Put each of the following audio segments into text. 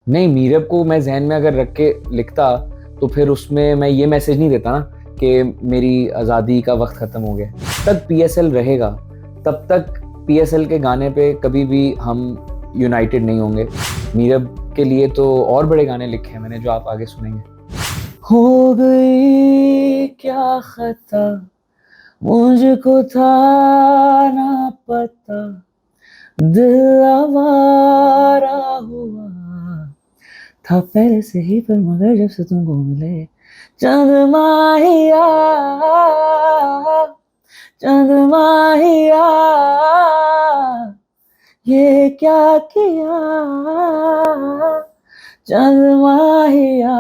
नहीं, मीरब को मैं ज़हन में अगर रख के लिखता तो फिर उसमें मैं ये मैसेज नहीं देता ना कि मेरी आज़ादी का वक्त ख़त्म हो गया। तब पीएसएल रहेगा, तब तक पीएसएल के गाने पे कभी भी हम यूनाइटेड नहीं होंगे। मीरब के लिए तो और बड़े गाने लिखे हैं मैंने जो आप आगे सुनेंगे। हो गई क्या खता, मुझको था ना पता, दिल आवारा हुआ था पहले से ही, पर मगर जब से तुमको मिले चंद माहिया, चंद माहिया, ये क्या किया चंद माहिया।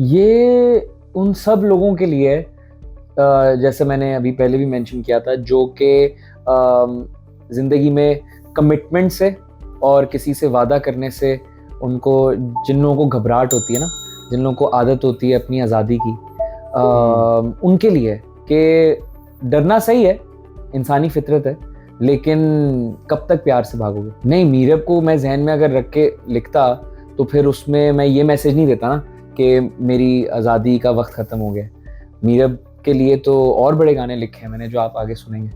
ये उन सब लोगों के लिए है, जैसे मैंने अभी पहले भी मेंशन किया था, जो कि ज़िंदगी में कमिटमेंट से और किसी से वादा करने से उनको, जिन लोगों को घबराहट होती है ना, जिन लोगों को आदत होती है अपनी आज़ादी की, उनके लिए कि डरना सही है, इंसानी फितरत है, लेकिन कब तक प्यार से भागोगे। नहीं, मीरब को मैं ज़हन में अगर रख के लिखता तो फिर उसमें मैं ये मैसेज नहीं देता ना कि मेरी आज़ादी का वक्त ख़त्म हो गया। मीरब के लिए तो और बड़े गाने लिखे हैं मैंने जो आप आगे सुनेंगे।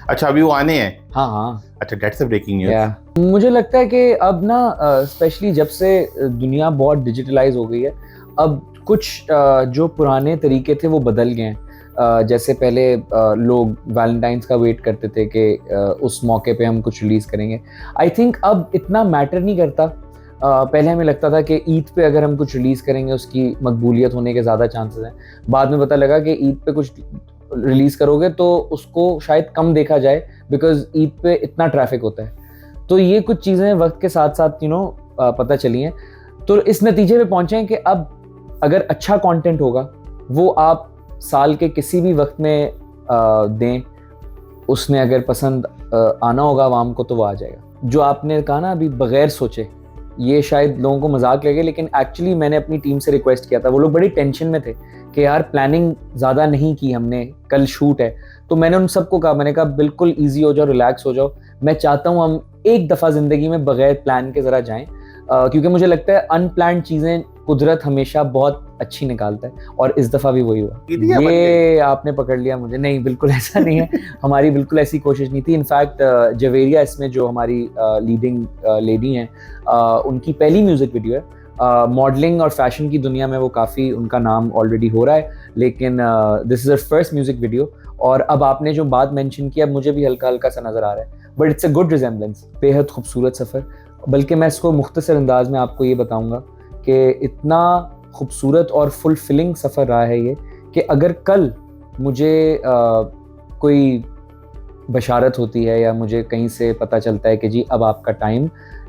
अच्छा, अभी वो आने हैं? हाँ। अच्छा, दैट्स द ब्रेकिंग न्यूज़। मुझे लगता है कि अब ना स्पेशली जब से दुनिया बहुत डिजिटलाइज हो गई है, अब कुछ जो पुराने तरीके थे वो बदल गए हैं। जैसे पहले लोग वैलेंटाइंस का वेट करते थे कि उस मौके पे हम कुछ रिलीज़ करेंगे। आई थिंक अब इतना मैटर नहीं करता। पहले हमें लगता था कि ईद पे अगर हम कुछ रिलीज़ करेंगे उसकी मकबूलियत होने के ज़्यादा चांसेस हैं। बाद में पता लगा कि ईद पे कुछ रिलीज़ करोगे तो उसको शायद कम देखा जाए, बिकॉज ईद पे इतना ट्रैफिक होता है। तो ये कुछ चीज़ें वक्त के साथ साथ पता चली हैं, तो इस नतीजे पे पहुँचे हैं कि अब अगर अच्छा कंटेंट होगा वो आप साल के किसी भी वक्त में दें, उसने अगर पसंद आना होगा आवाम को तो वो आ जाएगा। जो आपने कहा ना अभी बगैर सोचे, ये शायद लोगों को मजाक लगे, लेकिन एक्चुअली मैंने अपनी टीम से रिक्वेस्ट किया था। वो लोग बड़ी टेंशन में थे कि यार प्लानिंग ज़्यादा नहीं की हमने, कल शूट है। तो मैंने उन सबको कहा, मैंने कहा बिल्कुल ईजी हो जाओ, रिलैक्स हो जाओ। मैं चाहता हूँ हम एक दफ़ा ज़िंदगी में बगैर प्लान के ज़रा जाएं, क्योंकि मुझे लगता है अनप्लान्ड चीज़ें कुदरत हमेशा बहुत अच्छी निकालता है, और इस दफ़ा भी वही हुआ। ये आपने पकड़ लिया मुझे। नहीं, बिल्कुल ऐसा नहीं है। हमारी बिल्कुल ऐसी कोशिश नहीं थी। इनफैक्ट जवेरिया इसमें जो हमारी लीडिंग लेडी हैं, उनकी पहली म्यूज़िक वीडियो है। मॉडलिंग और फैशन की दुनिया में वो काफ़ी, उनका नाम ऑलरेडी हो रहा है, लेकिन this is her first music video. और अब आपने जो बात मेंशन किया, मुझे भी हल्का हल्का सा नज़र आ रहा है, but it's a good resemblance. बेहद खूबसूरत सफ़र। बल्कि मैं इसको मुख्तसर अंदाज में आपको ये बताऊंगा कि इतना खूबसूरत और फुलफिलिंग सफ़र रहा है ये, कि अगर कल मुझे कोई बशारत होती है या मुझे कहीं से पता चलता है कि जी अब आपका टाइम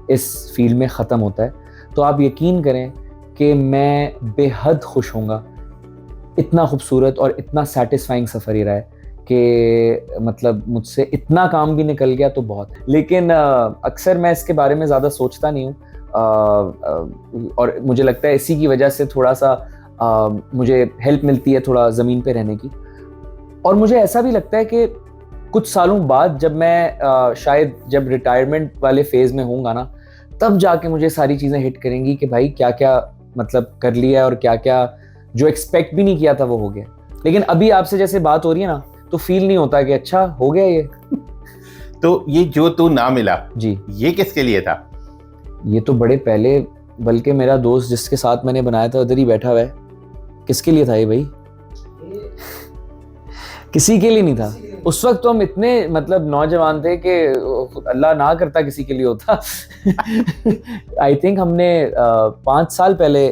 इस फील्ड में ख़त्म होता है, तो आप यकीन करें कि मैं बेहद खुश होऊंगा। इतना खूबसूरत और इतना सेटिस्फाइंग सफ़र ही रहा है कि मतलब मुझसे इतना काम भी निकल गया तो बहुत। लेकिन अक्सर मैं इसके बारे में ज़्यादा सोचता नहीं हूँ, और मुझे लगता है इसी की वजह से थोड़ा सा मुझे हेल्प मिलती है थोड़ा ज़मीन पे रहने की। और मुझे ऐसा भी लगता है कि कुछ सालों बाद जब मैं शायद जब रिटायरमेंट वाले फेज़ में होऊंगा ना, तब जाके मुझे सारी चीज़ें हिट करेंगी कि भाई क्या क्या मतलब कर लिया, और क्या क्या जो एक्सपेक्ट भी नहीं किया था वो हो गया। लेकिन अभी आपसे जैसे बात हो रही है ना, तो फील नहीं होता कि अच्छा हो गया ये। तो ये जो तू ना मिला जी, ये किसके लिए था? ये तो बड़े पहले, बल्कि मेरा दोस्त जिसके साथ मैंने बनाया था उधर ही बैठा हुआ है। किसके लिए था ये भाई? किसी के लिए नहीं था। उस वक्त तो हम इतने मतलब नौजवान थे कि अल्लाह ना करता किसी के लिए होता। आई थिंक हमने 5 साल पहले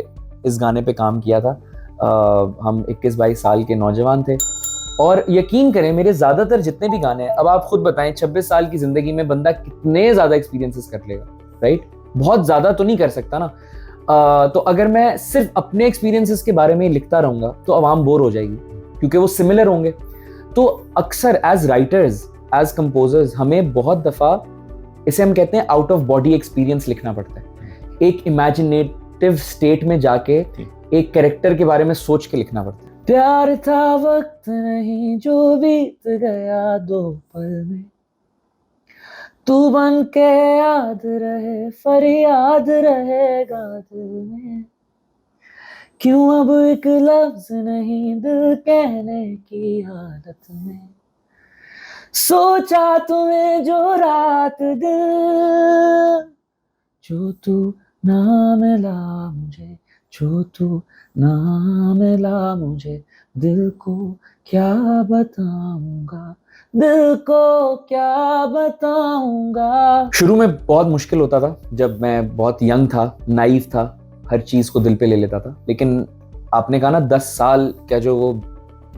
इस गाने पे काम किया था। हम 21-22 साल के नौजवान थे, और यकीन करें मेरे ज़्यादातर जितने भी गाने हैं, अब आप खुद बताएं 26 साल की ज़िंदगी में बंदा कितने ज़्यादा एक्सपीरियंसेस कर लेगा, राइट? बहुत ज़्यादा तो नहीं कर सकता ना। तो अगर मैं सिर्फ अपने एक्सपीरियंसेस के बारे में लिखता रहूँगा तो आवाम बोर हो जाएगी, क्योंकि वो सिमिलर होंगे। तो अक्सर एज राइटर्स, एज कंपोजर्स, हमें बहुत दफ़ा इसे हम कहते हैं आउट ऑफ बॉडी एक्सपीरियंस लिखना पड़ता है। एक इमेजिनेटिव स्टेट में जाके एक कैरेक्टर के बारे में सोच के लिखना पड़ता है। प्यार था वक्त नहीं जो बीत गया 2 पल में, तू बन के याद रहे, फरियाद रहेगा दिल में, क्यों अब एक लफ्ज नहीं दिल कहने की हालत में, सोचा तुम्हें जो रात दिल, जो तू ना मिला मुझे, जो तू ना मिला मुझे, दिल को क्या बताऊंगा, दिल को क्या बताऊंगा। शुरू में बहुत मुश्किल होता था, जब मैं बहुत यंग था, नाइव था, हर चीज को दिल पे ले लेता था। लेकिन आपने कहा ना 10 साल का जो वो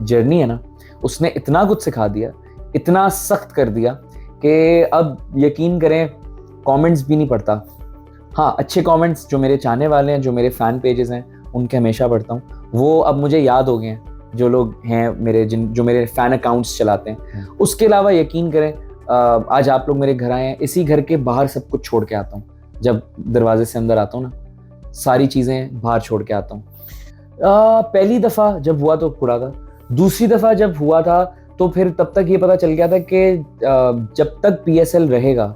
जर्नी है ना, उसने इतना कुछ सिखा दिया, इतना सख्त कर दिया कि अब यकीन करें कमेंट्स भी नहीं पढ़ता। हाँ, अच्छे कमेंट्स जो मेरे चाहने वाले हैं, जो मेरे फैन पेजेस हैं, उनके हमेशा पढ़ता हूँ। वो अब मुझे याद हो गए हैं, जो लोग हैं मेरे, जो मेरे फैन अकाउंट्स चलाते हैं। उसके अलावा यकीन करें आज आप लोग मेरे घर आए हैं, इसी घर के बाहर सब कुछ छोड़ के आता हूँ। जब दरवाजे से अंदर आता हूँ ना, सारी चीज़ें बाहर छोड़ के आता हूँ। पहली दफ़ा जब हुआ तो खुड़ा था, दूसरी दफ़ा जब हुआ था तो फिर तब तक ये पता चल गया था कि जब तक PSL रहेगा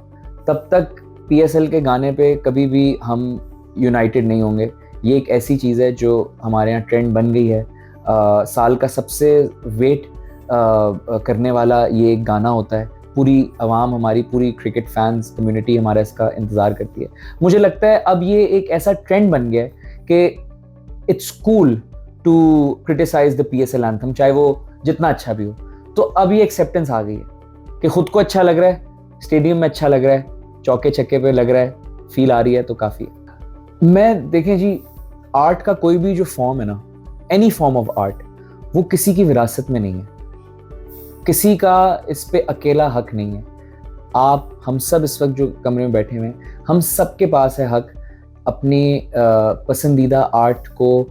तब तक PSL के गाने पे कभी भी हम यूनाइटेड नहीं होंगे। ये एक ऐसी चीज़ है जो हमारे यहाँ ट्रेंड बन गई है। साल का सबसे वेट करने वाला ये एक गाना होता है। पूरी आवाम, हमारी पूरी क्रिकेट फैंस कम्युनिटी हमारा इसका इंतज़ार करती है। मुझे लगता है अब ये एक ऐसा ट्रेंड बन गया है कि it's cool to criticize the PSL anthem, चाहे वो जितना अच्छा भी हो। तो अब ये एक्सेप्टेंस आ गई है कि खुद को अच्छा लग रहा है, स्टेडियम में अच्छा लग रहा है, चौके छक्के पे लग रहा है, फील आ रही है, तो काफ़ी है। मैं देखें जी, आर्ट का कोई भी जो फॉर्म है ना, एनी फॉर्म ऑफ आर्ट, वो किसी की विरासत में नहीं है, किसी का इस पे अकेला हक नहीं है। आप, हम सब इस वक्त जो कमरे में बैठे हुए हैं, हम सब के पास है हक अपनी पसंदीदा आर्ट को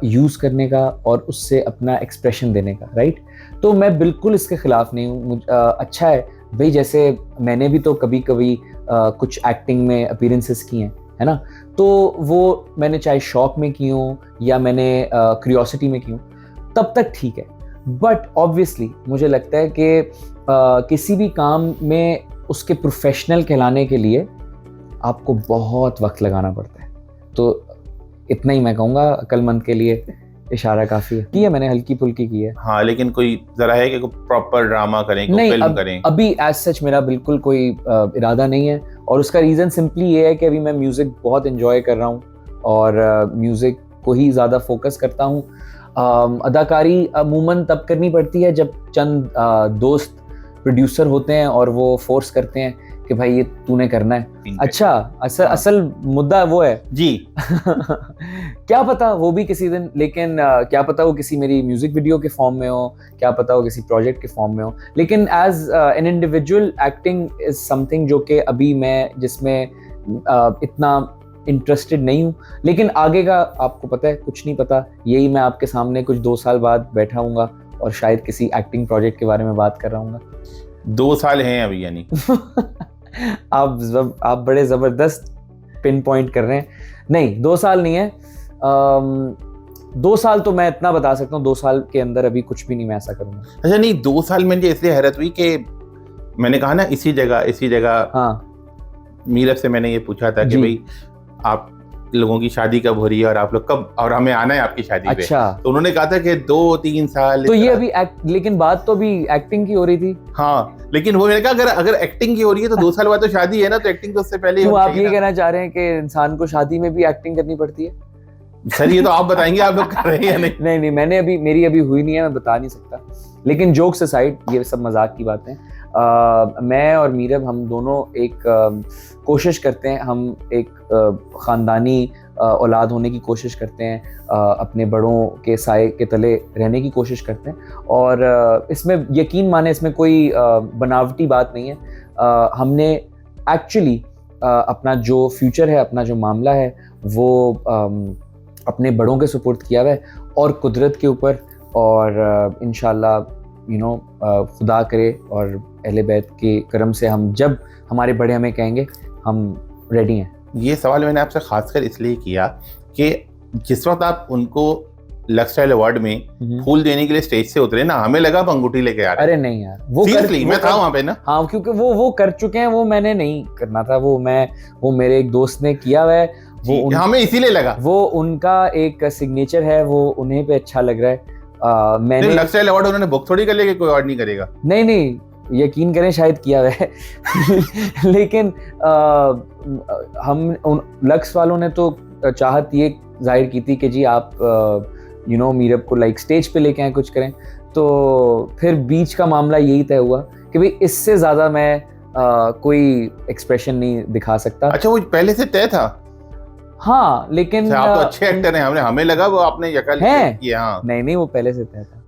यूज़ करने का और उससे अपना एक्सप्रेशन देने का, राइट। तो मैं बिल्कुल इसके ख़िलाफ़ नहीं हूँ। अच्छा है भाई, जैसे मैंने भी तो कभी कभी कुछ एक्टिंग में अपीयरेंसेस की हैं, है ना, तो वो मैंने चाहे शौक में की हूँ या मैंने क्यूरियोसिटी में की हूँ, तब तक ठीक है। बट ऑब्वियसली मुझे लगता है कि किसी भी काम में उसके प्रोफेशनल कहलाने के लिए आपको बहुत वक्त लगाना पड़ता है। तो इतना ही मैं कहूँगा, अक्लमंद के लिए इशारा काफ़ी है। की है मैंने, हल्की फुल्की की है। हाँ, लेकिन कोई जरा है कि कोई प्रॉपर ड्रामा करें, कोई फिल्म करें? अभी एज सच मेरा बिल्कुल कोई इरादा नहीं है, और उसका रीज़न सिंपली ये है कि अभी मैं म्यूज़िक बहुत एंजॉय कर रहा हूँ और म्यूज़िक को ही ज़्यादा फोकस करता हूँ। अदाकारी अमूमन तब करनी पड़ती है जब चंद दोस्त प्रोड्यूसर होते हैं और वो फोर्स करते हैं कि भाई ये तूने करना है। अच्छा, असल मुद्दा वो है जी। क्या पता वो भी किसी दिन, लेकिन क्या पता वो किसी मेरी म्यूजिक वीडियो के फॉर्म में हो, क्या पता वो किसी प्रोजेक्ट के फॉर्म में हो। लेकिन as an individual, acting is something जो कि अभी मैं जिसमें इतना इंटरेस्टेड नहीं हूँ। लेकिन आगे का आपको पता है, कुछ नहीं पता। यही मैं आपके सामने कुछ 2 साल बाद बैठा हूँगा और शायद किसी एक्टिंग प्रोजेक्ट के बारे में बात कर रहा हूँगा। 2 साल हैं अभी यानी? आप बड़े ज़बरदस्त पिन पॉइंट कर रहे हैं। नहीं, 2 साल नहीं है। 2 साल तो मैं इतना बता सकता हूँ, 2 साल के अंदर अभी कुछ भी नहीं मैं ऐसा करूँगा। अच्छा, नहीं 2 साल में मुझे इसलिए हैरत हुई कि मैंने कहा ना इसी जगह हाँ, मीरब से मैंने ये पूछा था कि भाई आप लोगों की शादी कब हो रही है और आप लोग कब, और हमें आना है आपकी शादी पे। अच्छा, तो उन्होंने कहा था कि 2-3 साल। तो ये अभी लेकिन बात तो अभी एक्टिंग की हो रही थी। हाँ, लेकिन वो मैंने कहा अगर एक्टिंग की हो रही है तो 2 साल बाद तो शादी है ना, तो एक्टिंग तो उससे पहले ही क्यों होनी आप ये चाहिए ना। कहना चाह रहे हैं कि इंसान को शादी में भी एक्टिंग करनी पड़ती है? सर ये तो आप बताएंगे आप लोग कर रहे हैं या नहीं। नहीं, मेरी अभी हुई नहीं है, मैं बता नहीं सकता। लेकिन जोक्स असाइड, ये सब मजाक की बातें। मैं और मीरब, हम दोनों एक कोशिश करते हैं, हम एक ख़ानदानी औलाद होने की कोशिश करते हैं, अपने बड़ों के साए के तले रहने की कोशिश करते हैं। और इसमें यकीन माने, इसमें कोई बनावटी बात नहीं है। हमने एक्चुअली अपना जो फ्यूचर है, अपना जो मामला है, वो अपने बड़ों के सुपुर्द किया हुआ है और कुदरत के ऊपर। और इंशाल्लाह खुदा करे और अहले बैत के करम से हम, जब हमारे बड़े हमें कहेंगे, हम रेडी हैं। ये सवाल मैंने आपसे खासकर इसलिए किया कि जिस वक्त आप उनको लक्स स्टाइल अवार्ड में फूल देने के लिए स्टेज से उतरे ना, हमें लगा आप अंगूठी लेके आ रहे। अरे नहीं यार, वो सीरियसली मैं था वहां पे ना। हाँ, क्योंकि वो कर चुके हैं, वो मैंने नहीं करना था, वो मेरे एक दोस्त ने किया हुआ है, हमें इसीलिए लगा वो उनका एक सिग्नेचर है, वो उन्हें पे अच्छा लग रहा है। मैंने लक्स स्टाइल अवार्ड उन्होंने बुक थोड़ी कर लिया कि कोई और नहीं करेगा। नहीं, यकीन करें शायद किया हुआ है लेकिन हम लक्स वालों ने तो चाहत ये जाहिर की थी कि जी आप मीरब को लाइक स्टेज पे लेके आए, कुछ करें। तो फिर बीच का मामला यही तय हुआ कि भाई इससे ज्यादा मैं कोई एक्सप्रेशन नहीं दिखा सकता। अच्छा, वो पहले से तय था? हाँ, लेकिन आप तो अच्छे एक्टर हैं, हमें लगा वो आपने यकल किया। नहीं, वो पहले से तय था।